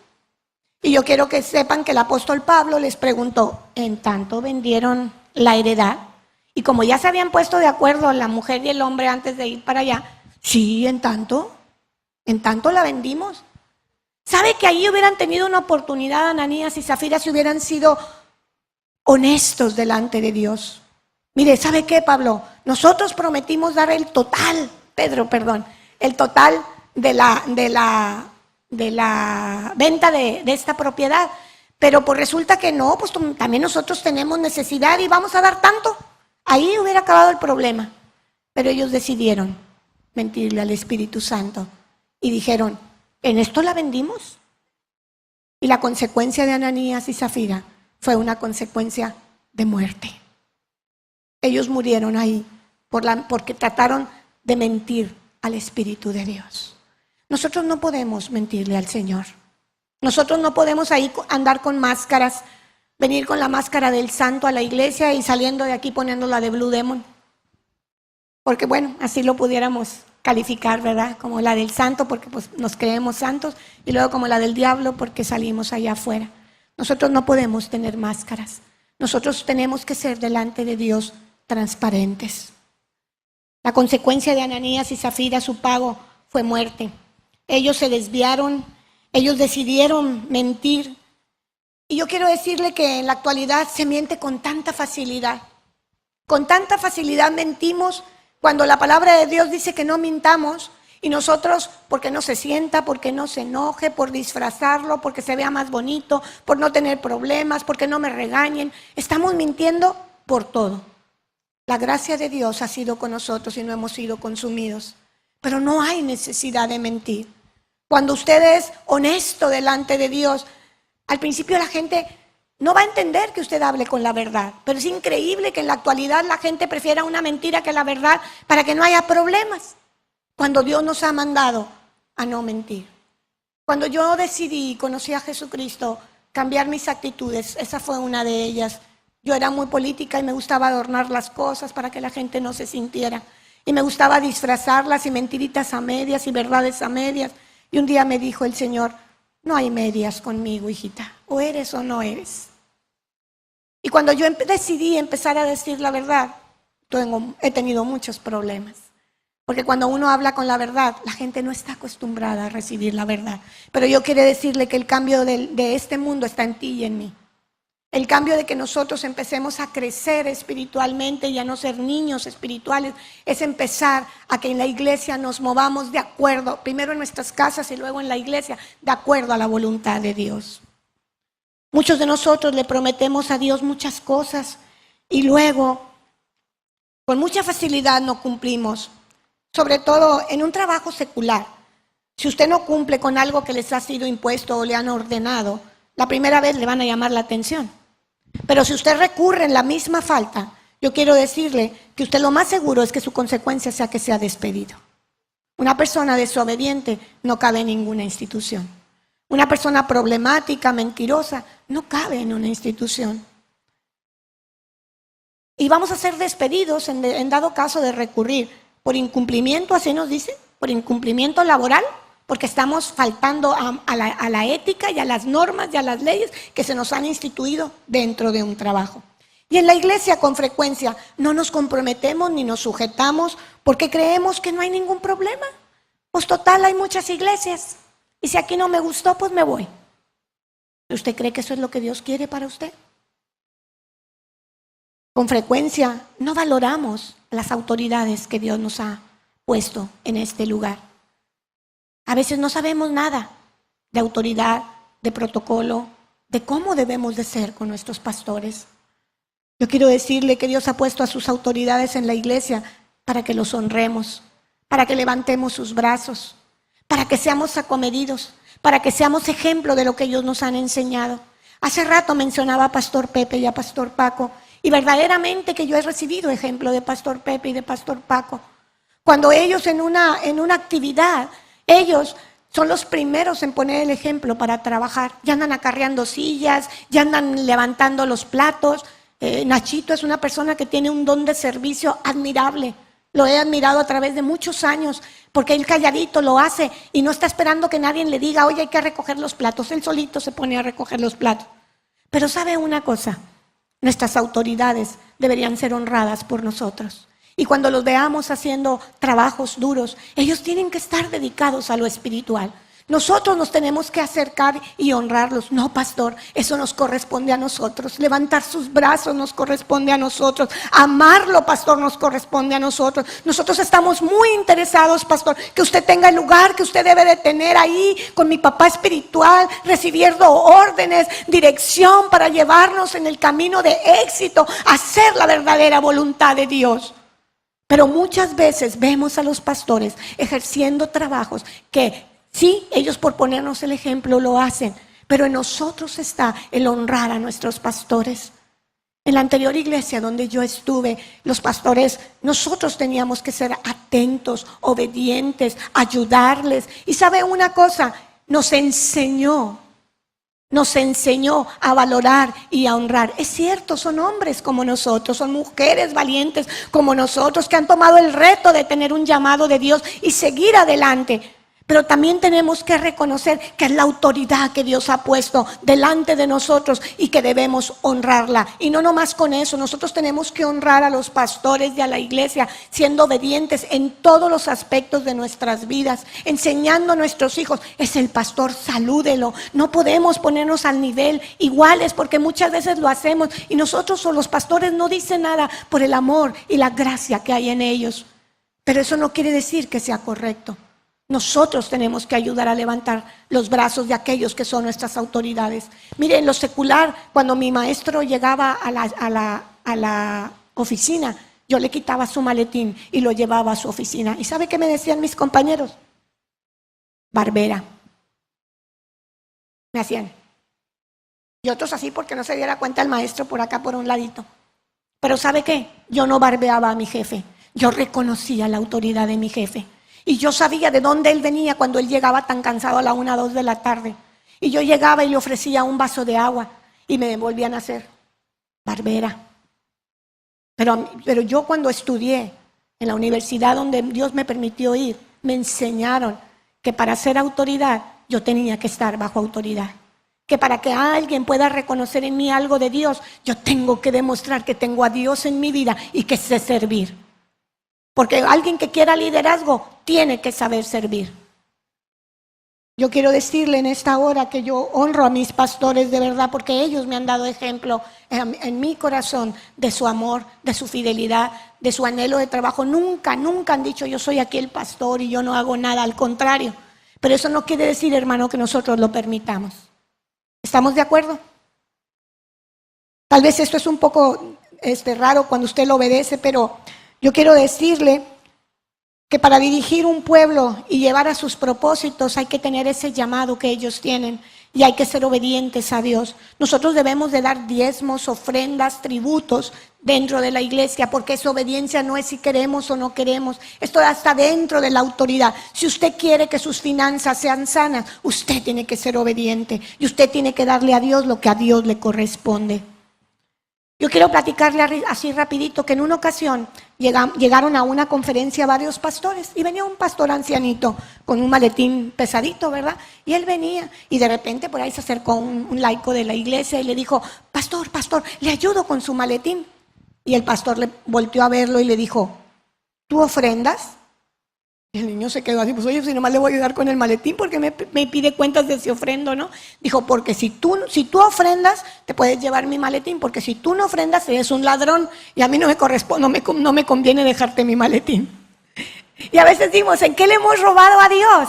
Y yo quiero que sepan que el apóstol Pablo les preguntó, ¿en tanto vendieron la heredad? Y como ya se habían puesto de acuerdo la mujer y el hombre antes de ir para allá, sí, en tanto la vendimos. ¿Sabe que ahí hubieran tenido una oportunidad Ananías y Zafira si hubieran sido honestos delante de Dios? Mire, ¿sabe qué, Pablo? Nosotros prometimos dar el total, el total de la venta de esta propiedad. Pero pues resulta que no, pues también nosotros tenemos necesidad y vamos a dar tanto. Ahí hubiera acabado el problema. Pero ellos decidieron mentirle al Espíritu Santo y dijeron, ¿en esto la vendimos? Y la consecuencia de Ananías y Zafira fue una consecuencia de muerte. Ellos murieron ahí porque trataron de mentir al Espíritu de Dios. Nosotros no podemos mentirle al Señor. Nosotros no podemos ahí andar con máscaras, venir con la máscara del santo a la iglesia y saliendo de aquí poniendo la de Blue Demon. Porque bueno, así lo pudiéramos calificar, ¿verdad? Como la del santo porque pues nos creemos santos y luego como la del diablo porque salimos allá afuera. Nosotros no podemos tener máscaras. Nosotros tenemos que ser delante de Dios transparentes. La consecuencia de Ananías y Zafira, su pago fue muerte. Ellos se desviaron, ellos decidieron mentir. Y yo quiero decirle que en la actualidad se miente con tanta facilidad. Con tanta facilidad mentimos cuando la palabra de Dios dice que no mintamos. Y nosotros, porque no se sienta, porque no se enoje, por disfrazarlo, porque se vea más bonito, por no tener problemas, porque no me regañen, estamos mintiendo por todo. La gracia de Dios ha sido con nosotros y no hemos sido consumidos. Pero no hay necesidad de mentir. Cuando usted es honesto delante de Dios, al principio la gente no va a entender que usted hable con la verdad. Pero es increíble que en la actualidad la gente prefiera una mentira que la verdad para que no haya problemas. Cuando Dios nos ha mandado a no mentir. Cuando yo decidí y conocí a Jesucristo, cambiar mis actitudes, esa fue una de ellas. Yo era muy política y me gustaba adornar las cosas para que la gente no se sintiera. Y me gustaba disfrazarlas y mentiritas a medias y verdades a medias. Y un día me dijo el Señor, no hay medias conmigo, hijita. O eres o no eres. Y cuando yo decidí empezar a decir la verdad, he tenido muchos problemas. Porque cuando uno habla con la verdad, la gente no está acostumbrada a recibir la verdad. Pero yo quiero decirle que el cambio de este mundo está en ti y en mí. El cambio de que nosotros empecemos a crecer espiritualmente y a no ser niños espirituales es empezar a que en la iglesia nos movamos de acuerdo, primero en nuestras casas y luego en la iglesia, de acuerdo a la voluntad de Dios. Muchos de nosotros le prometemos a Dios muchas cosas y luego con mucha facilidad no cumplimos. Sobre todo en un trabajo secular. Si usted no cumple con algo que les ha sido impuesto o le han ordenado, la primera vez le van a llamar la atención. Pero si usted recurre en la misma falta, yo quiero decirle que usted lo más seguro es que su consecuencia sea que sea despedido. Una persona desobediente no cabe en ninguna institución. Una persona problemática, mentirosa, no cabe en una institución. Y vamos a ser despedidos en dado caso de recurrir. Por incumplimiento, así nos dice, por incumplimiento laboral, porque estamos faltando a la ética y a las normas y a las leyes que se nos han instituido dentro de un trabajo. Y en la iglesia con frecuencia no nos comprometemos ni nos sujetamos porque creemos que no hay ningún problema. Pues total, hay muchas iglesias y si aquí no me gustó, pues me voy. ¿Usted cree que eso es lo que Dios quiere para usted? Con frecuencia no valoramos las autoridades que Dios nos ha puesto en este lugar. A veces no sabemos nada de autoridad, de protocolo, de cómo debemos de ser con nuestros pastores. Yo quiero decirle que Dios ha puesto a sus autoridades en la iglesia para que los honremos, para que levantemos sus brazos, para que seamos acomedidos, para que seamos ejemplo de lo que ellos nos han enseñado. Hace rato mencionaba a Pastor Pepe y a Pastor Paco, y verdaderamente que yo he recibido ejemplo de Pastor Pepe y de Pastor Paco. Cuando ellos en una actividad, ellos son los primeros en poner el ejemplo para trabajar. Ya andan acarreando sillas, ya andan levantando los platos. Nachito es una persona que tiene un don de servicio admirable. Lo he admirado a través de muchos años, porque él calladito lo hace y no está esperando que nadie le diga, oye, hay que recoger los platos. Él solito se pone a recoger los platos. Pero ¿sabe una cosa? Nuestras autoridades deberían ser honradas por nosotros. Y cuando los veamos haciendo trabajos duros, ellos tienen que estar dedicados a lo espiritual. Nosotros nos tenemos que acercar y honrarlos. No, pastor, eso nos corresponde a nosotros. Levantar sus brazos nos corresponde a nosotros. Amarlo, pastor, nos corresponde a nosotros. Nosotros estamos muy interesados, pastor, que usted tenga el lugar que usted debe de tener ahí con mi papá espiritual, recibiendo órdenes, dirección para llevarnos en el camino de éxito, hacer la verdadera voluntad de Dios. Pero muchas veces vemos a los pastores ejerciendo trabajos que sí, ellos por ponernos el ejemplo lo hacen, pero en nosotros está el honrar a nuestros pastores. En la anterior iglesia donde yo estuve, los pastores, nosotros teníamos que ser atentos, obedientes, ayudarles. Y ¿sabe una cosa? Nos enseñó a valorar y a honrar. Es cierto, son hombres como nosotros, son mujeres valientes como nosotros que han tomado el reto de tener un llamado de Dios y seguir adelante. Pero también tenemos que reconocer que es la autoridad que Dios ha puesto delante de nosotros y que debemos honrarla. Y no nomás con eso, nosotros tenemos que honrar a los pastores y a la iglesia siendo obedientes en todos los aspectos de nuestras vidas, enseñando a nuestros hijos, es el pastor, salúdelo. No podemos ponernos al nivel iguales porque muchas veces lo hacemos y nosotros o los pastores no dicen nada por el amor y la gracia que hay en ellos. Pero eso no quiere decir que sea correcto. Nosotros tenemos que ayudar a levantar los brazos de aquellos que son nuestras autoridades. Mire, en lo secular, cuando mi maestro llegaba a la oficina, yo le quitaba su maletín y lo llevaba a su oficina. ¿Y sabe qué me decían mis compañeros? Barbera. Me hacían. Y otros así porque no se diera cuenta el maestro por acá por un ladito. Pero ¿sabe qué? Yo no barbeaba a mi jefe. Yo reconocía la autoridad de mi jefe. Y yo sabía de dónde él venía cuando él llegaba tan cansado a la 1, 2 de la tarde. Y yo llegaba y le ofrecía un vaso de agua y me volvían a hacer barbera. Pero yo cuando estudié en la universidad donde Dios me permitió ir, me enseñaron que para ser autoridad yo tenía que estar bajo autoridad. Que para que alguien pueda reconocer en mí algo de Dios, yo tengo que demostrar que tengo a Dios en mi vida y que sé servir. Porque alguien que quiera liderazgo tiene que saber servir. Yo quiero decirle en esta hora que yo honro a mis pastores de verdad porque ellos me han dado ejemplo en mi corazón de su amor, de su fidelidad, de su anhelo de trabajo. Nunca han dicho yo soy aquí el pastor y yo no hago nada, al contrario. Pero eso no quiere decir, hermano, que nosotros lo permitamos. ¿Estamos de acuerdo? Tal vez esto es un poco raro cuando usted lo obedece, pero yo quiero decirle que para dirigir un pueblo y llevar a sus propósitos hay que tener ese llamado que ellos tienen y hay que ser obedientes a Dios. Nosotros debemos de dar diezmos, ofrendas, tributos dentro de la iglesia porque esa obediencia no es si queremos o no queremos. Esto está dentro de la autoridad. Si usted quiere que sus finanzas sean sanas, usted tiene que ser obediente y usted tiene que darle a Dios lo que a Dios le corresponde. Yo quiero platicarle así rapidito que en una ocasión llegaron a una conferencia varios pastores y venía un pastor ancianito con un maletín pesadito, ¿verdad? Y él venía y de repente por ahí se acercó un laico de la iglesia y le dijo, pastor, le ayudo con su maletín. Y el pastor le volteó a verlo y le dijo, ¿tú ofrendas? Y el niño se quedó así, pues oye, si nomás le voy a ayudar con el maletín porque me pide cuentas de si ofrendo, ¿no? Dijo, porque si tú ofrendas, te puedes llevar mi maletín, porque si tú no ofrendas, eres un ladrón y a mí no me corresponde, no me conviene dejarte mi maletín. Y a veces decimos, ¿en qué le hemos robado a Dios?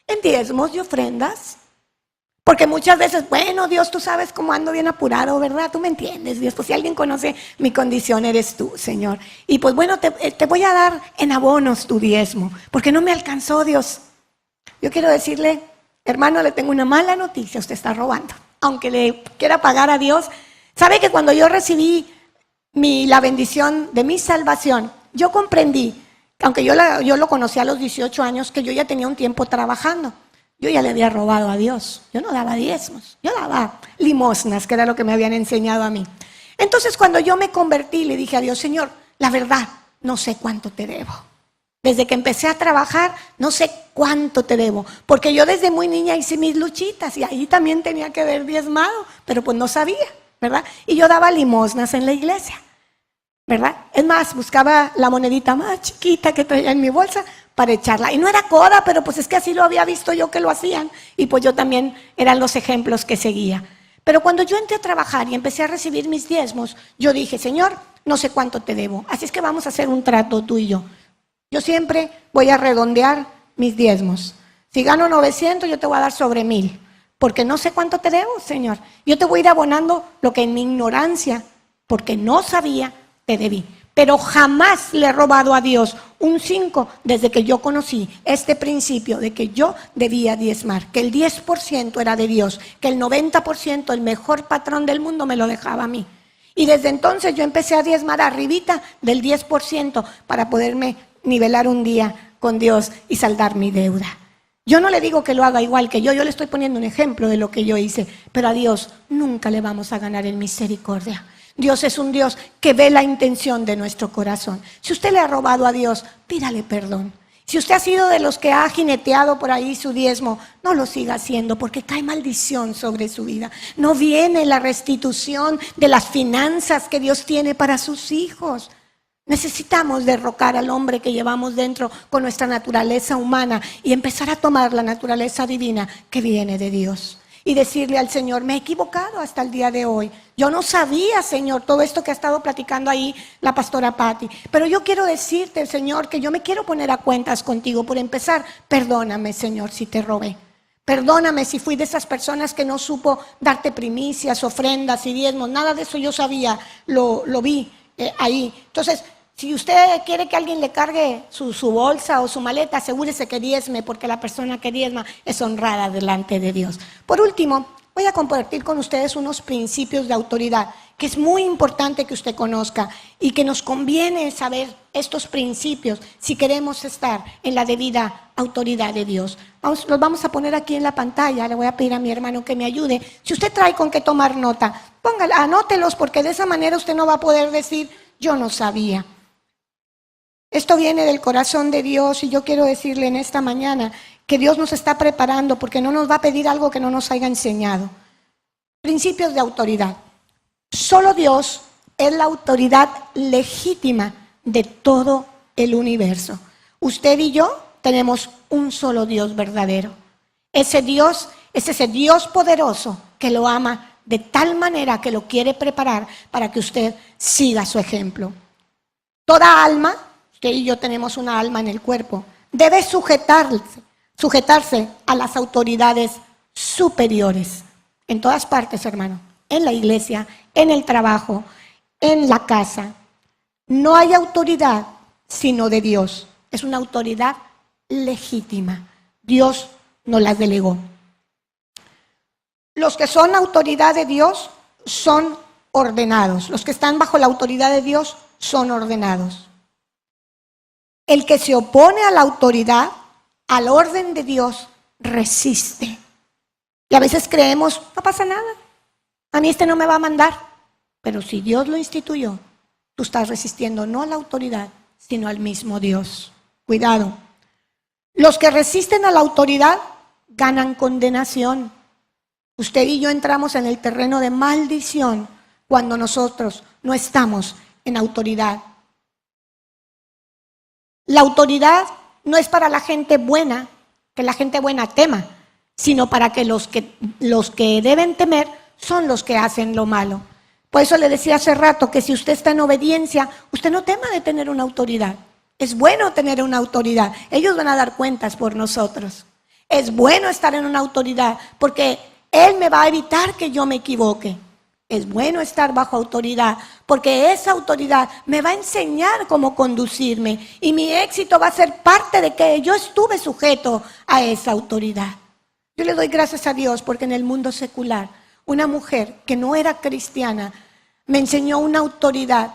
En diezmos y ofrendas. Porque muchas veces, bueno, Dios, tú sabes cómo ando bien apurado, ¿verdad? Tú me entiendes, Dios. Pues si alguien conoce mi condición, eres tú, Señor. Y pues bueno, te voy a dar en abonos tu diezmo, porque no me alcanzó, Dios. Yo quiero decirle, hermano, le tengo una mala noticia, usted está robando. Aunque le quiera pagar a Dios. ¿Sabe que cuando yo recibí la bendición de mi salvación, yo comprendí, aunque yo lo conocí a los 18 años, que yo ya tenía un tiempo trabajando. Yo ya le había robado a Dios. Yo no daba diezmos, yo daba limosnas, que era lo que me habían enseñado a mí. Entonces cuando yo me convertí, le dije a Dios, Señor, la verdad, no sé cuánto te debo. Desde que empecé a trabajar, no sé cuánto te debo. Porque yo desde muy niña hice mis luchitas y ahí también tenía que haber diezmado, pero pues no sabía, ¿verdad? Y yo daba limosnas en la iglesia, ¿verdad? Es más, buscaba la monedita más chiquita que traía en mi bolsa para echarla. Y no era coda, pero pues es que así lo había visto yo que lo hacían. Y pues yo también eran los ejemplos que seguía. Pero cuando yo entré a trabajar y empecé a recibir mis diezmos, yo dije, Señor, no sé cuánto te debo. Así es que vamos a hacer un trato tú y yo. Yo siempre voy a redondear mis diezmos. Si gano 900, yo te voy a dar sobre 1000. Porque no sé cuánto te debo, Señor. Yo te voy a ir abonando lo que en mi ignorancia, porque no sabía, te debí. Pero jamás le he robado a Dios un 5 desde que yo conocí este principio de que yo debía diezmar, que el 10% era de Dios, que el 90%, el mejor patrón del mundo, me lo dejaba a mí. Y desde entonces yo empecé a diezmar arribita del 10% para poderme nivelar un día con Dios y saldar mi deuda. Yo no le digo que lo haga igual que yo le estoy poniendo un ejemplo de lo que yo hice, pero a Dios nunca le vamos a ganar en misericordia. Dios es un Dios que ve la intención de nuestro corazón. Si usted le ha robado a Dios, pídale perdón. Si usted ha sido de los que ha jineteado por ahí su diezmo, no lo siga haciendo porque cae maldición sobre su vida. No viene la restitución de las finanzas que Dios tiene para sus hijos. Necesitamos derrocar al hombre que llevamos dentro con nuestra naturaleza humana y empezar a tomar la naturaleza divina que viene de Dios. Y decirle al Señor, me he equivocado hasta el día de hoy. Yo no sabía, Señor, todo esto que ha estado platicando ahí la pastora Patti. Pero yo quiero decirte, Señor, que yo me quiero poner a cuentas contigo. Por empezar, perdóname, Señor, si te robé. Perdóname si fui de esas personas que no supo darte primicias, ofrendas y diezmos. Nada de eso yo sabía, lo vi ahí. Entonces, si usted quiere que alguien le cargue su bolsa o su maleta, asegúrese que diezme, porque la persona que diezma es honrada delante de Dios. Por último, voy a compartir con ustedes unos principios de autoridad que es muy importante que usted conozca y que nos conviene saber estos principios si queremos estar en la debida autoridad de Dios. Los vamos a poner aquí en la pantalla. Le voy a pedir a mi hermano que me ayude. Si usted trae con qué tomar nota, anótelos, porque de esa manera usted no va a poder decir, yo no sabía. Esto viene del corazón de Dios y yo quiero decirle en esta mañana que Dios nos está preparando porque no nos va a pedir algo que no nos haya enseñado. Principios de autoridad. Solo Dios es la autoridad legítima de todo el universo. Usted y yo tenemos un solo Dios verdadero. Ese Dios es ese Dios poderoso que lo ama de tal manera que lo quiere preparar para que usted siga su ejemplo. Toda alma, usted y yo tenemos una alma en el cuerpo, debe sujetarse a las autoridades superiores. En todas partes, hermano. En la iglesia, en el trabajo, en la casa. No hay autoridad sino de Dios. Es una autoridad legítima. Dios nos las delegó. Los que son autoridad de Dios son ordenados. Los que están bajo la autoridad de Dios son ordenados. El que se opone a la autoridad, al orden de Dios, resiste. Y a veces creemos, no pasa nada. A mí no me va a mandar. Pero si Dios lo instituyó, tú estás resistiendo no a la autoridad, sino al mismo Dios. Cuidado. Los que resisten a la autoridad ganan condenación. Usted y yo entramos en el terreno de maldición cuando nosotros no estamos en autoridad. La autoridad no es para la gente buena, que la gente buena tema, sino para que los que deben temer son los que hacen lo malo. Por eso le decía hace rato que si usted está en obediencia, usted no tema de tener una autoridad. Es bueno tener una autoridad. Ellos van a dar cuentas por nosotros. Es bueno estar en una autoridad porque Él me va a evitar que yo me equivoque. Es bueno estar bajo autoridad porque esa autoridad me va a enseñar cómo conducirme y mi éxito va a ser parte de que yo estuve sujeto a esa autoridad. Yo le doy gracias a Dios porque en el mundo secular una mujer que no era cristiana me enseñó una autoridad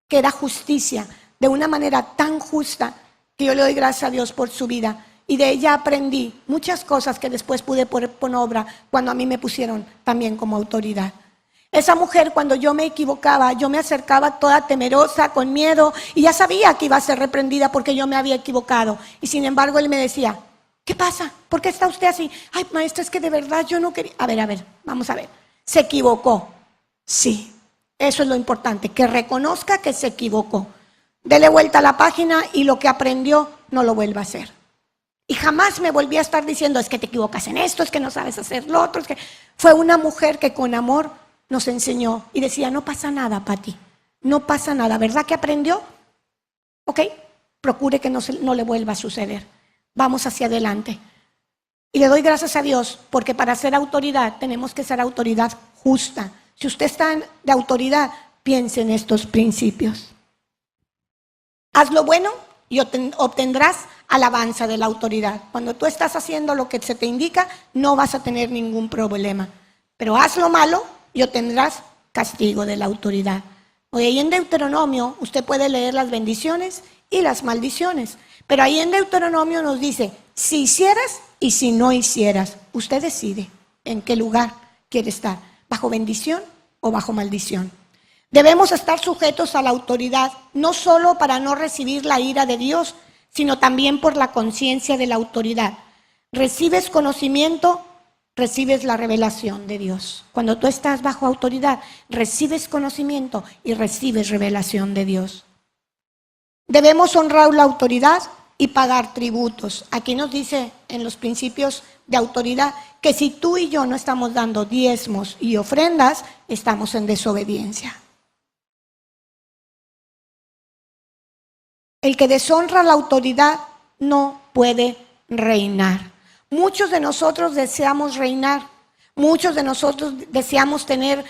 que era justicia de una manera tan justa que yo le doy gracias a Dios por su vida. Y de ella aprendí muchas cosas que después pude poner por obra cuando a mí me pusieron también como autoridad. Esa mujer, cuando yo me equivocaba, yo me acercaba toda temerosa, con miedo, y ya sabía que iba a ser reprendida porque yo me había equivocado. Y sin embargo, él me decía, ¿qué pasa? ¿Por qué está usted así? Ay, maestra, es que de verdad yo no quería. A ver, vamos a ver. ¿Se equivocó? Sí, eso es lo importante, que reconozca que se equivocó. Dele vuelta a la página y lo que aprendió no lo vuelva a hacer. Y jamás me volví a estar diciendo, es que te equivocas en esto, es que no sabes hacer lo otro. Es que... Fue una mujer que con amor nos enseñó y decía, no pasa nada, Pati, no pasa nada, ¿verdad que aprendió? Ok, procure que no le vuelva a suceder. Vamos hacia adelante. Y le doy gracias a Dios, porque para ser autoridad tenemos que ser autoridad justa. Si usted está de autoridad, piense en estos principios. Haz lo bueno y obtendrás alabanza de la autoridad. Cuando tú estás haciendo lo que se te indica, no vas a tener ningún problema. Pero haz lo malo y obtendrás castigo de la autoridad. Hoy ahí en Deuteronomio usted puede leer las bendiciones y las maldiciones. Pero ahí en Deuteronomio nos dice, si hicieras y si no hicieras, usted decide en qué lugar quiere estar, bajo bendición o bajo maldición. Debemos estar sujetos a la autoridad, no solo para no recibir la ira de Dios, sino también por la conciencia de la autoridad. Recibes conocimiento, recibes la revelación de Dios. Cuando tú estás bajo autoridad, recibes conocimiento y recibes revelación de Dios. Debemos honrar la autoridad y pagar tributos. Aquí nos dice en los principios de autoridad que si tú y yo no estamos dando diezmos y ofrendas, estamos en desobediencia. El que deshonra la autoridad no puede reinar. Muchos de nosotros deseamos reinar. Muchos de nosotros deseamos tener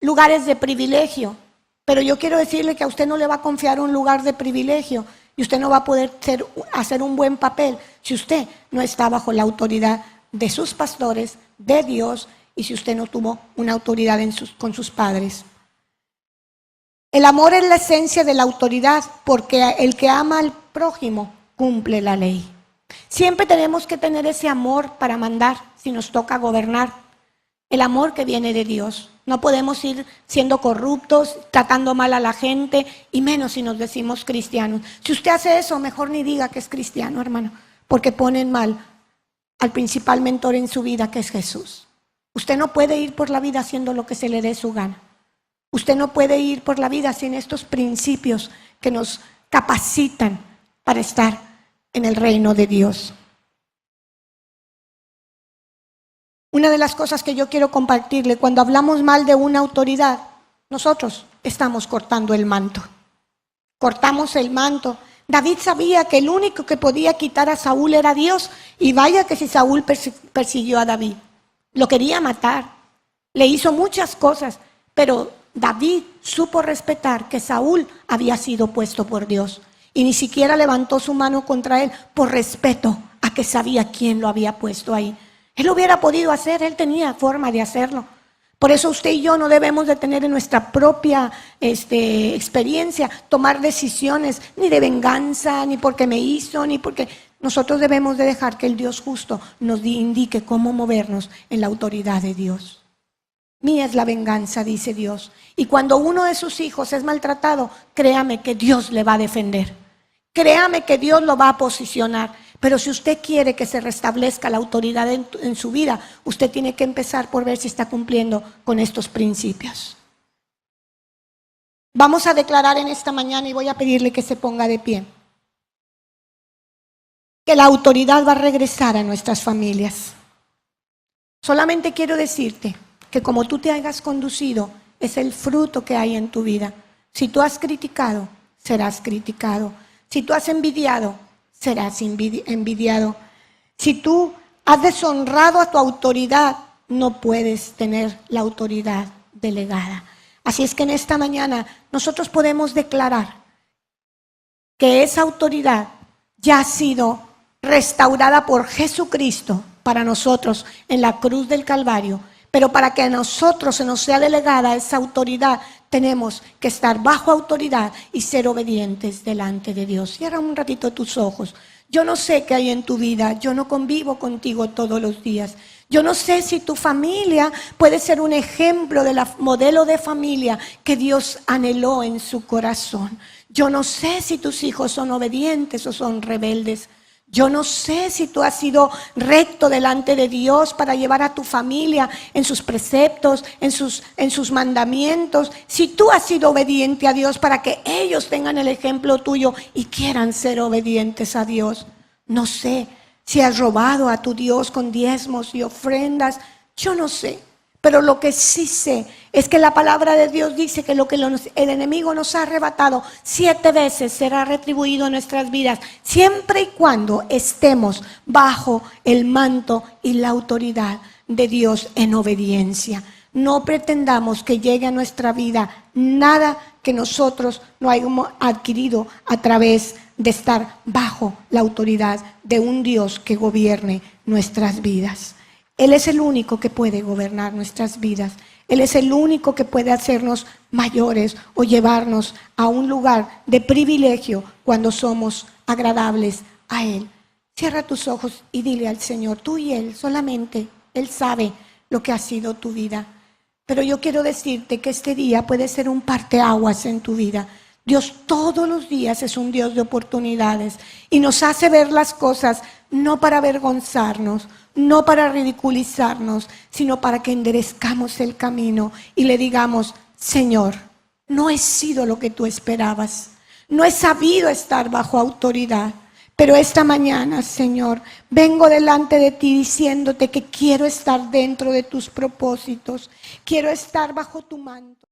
lugares de privilegio. Pero yo quiero decirle que a usted no le va a confiar un lugar de privilegio y usted no va a poder hacer un buen papel si usted no está bajo la autoridad de sus pastores, de Dios, y si usted no tuvo una autoridad con sus padres. El amor es la esencia de la autoridad, porque el que ama al prójimo cumple la ley. Siempre tenemos que tener ese amor para mandar, si nos toca gobernar. El amor que viene de Dios. No podemos ir siendo corruptos, tratando mal a la gente, y menos si nos decimos cristianos. Si usted hace eso, mejor ni diga que es cristiano, hermano, porque ponen mal al principal mentor en su vida, que es Jesús. Usted no puede ir por la vida haciendo lo que se le dé su gana. Usted no puede ir por la vida sin estos principios que nos capacitan para estar en el reino de Dios. Una de las cosas que yo quiero compartirle, cuando hablamos mal de una autoridad, nosotros estamos cortando el manto. Cortamos el manto. David sabía que el único que podía quitar a Saúl era Dios, y vaya que si Saúl persiguió a David, lo quería matar, le hizo muchas cosas, pero David supo respetar que Saúl había sido puesto por Dios y ni siquiera levantó su mano contra él por respeto a que sabía quién lo había puesto ahí. Él lo hubiera podido hacer, él tenía forma de hacerlo. Por eso usted y yo no debemos de tener en nuestra propia experiencia tomar decisiones ni de venganza, ni porque me hizo, ni porque... Nosotros debemos de dejar que el Dios justo nos indique cómo movernos en la autoridad de Dios. Mía es la venganza, dice Dios. Y cuando uno de sus hijos es maltratado, créame que Dios le va a defender. Créame que Dios lo va a posicionar. Pero si usted quiere que se restablezca la autoridad en su vida, usted tiene que empezar por ver si está cumpliendo con estos principios. Vamos a declarar en esta mañana y voy a pedirle que se ponga de pie. Que la autoridad va a regresar a nuestras familias. Solamente quiero decirte que como tú te hayas conducido, es el fruto que hay en tu vida. Si tú has criticado, serás criticado. Si tú has envidiado, serás envidiado. Si tú has deshonrado a tu autoridad, no puedes tener la autoridad delegada. Así es que en esta mañana nosotros podemos declarar que esa autoridad ya ha sido restaurada por Jesucristo para nosotros en la cruz del Calvario. Pero para que a nosotros se nos sea delegada esa autoridad, tenemos que estar bajo autoridad y ser obedientes delante de Dios. Cierra un ratito tus ojos. Yo no sé qué hay en tu vida, yo no convivo contigo todos los días. Yo no sé si tu familia puede ser un ejemplo del modelo de familia que Dios anheló en su corazón. Yo no sé si tus hijos son obedientes o son rebeldes. Yo no sé si tú has sido recto delante de Dios para llevar a tu familia en sus preceptos, en sus mandamientos. Si tú has sido obediente a Dios para que ellos tengan el ejemplo tuyo y quieran ser obedientes a Dios. No sé si has robado a tu Dios con diezmos y ofrendas. Yo no sé. Pero lo que sí sé es que la palabra de Dios dice que lo que el enemigo nos ha arrebatado 7 veces será retribuido en nuestras vidas, siempre y cuando estemos bajo el manto y la autoridad de Dios en obediencia. No pretendamos que llegue a nuestra vida nada que nosotros no hayamos adquirido a través de estar bajo la autoridad de un Dios que gobierne nuestras vidas. Él es el único que puede gobernar nuestras vidas. Él es el único que puede hacernos mayores o llevarnos a un lugar de privilegio cuando somos agradables a Él. Cierra tus ojos y dile al Señor, tú y Él solamente, Él sabe lo que ha sido tu vida. Pero yo quiero decirte que este día puede ser un parteaguas en tu vida. Dios todos los días es un Dios de oportunidades y nos hace ver las cosas no para avergonzarnos, no para ridiculizarnos, sino para que enderezcamos el camino y le digamos, Señor, no he sido lo que tú esperabas, no he sabido estar bajo autoridad, pero esta mañana, Señor, vengo delante de ti diciéndote que quiero estar dentro de tus propósitos, quiero estar bajo tu manto.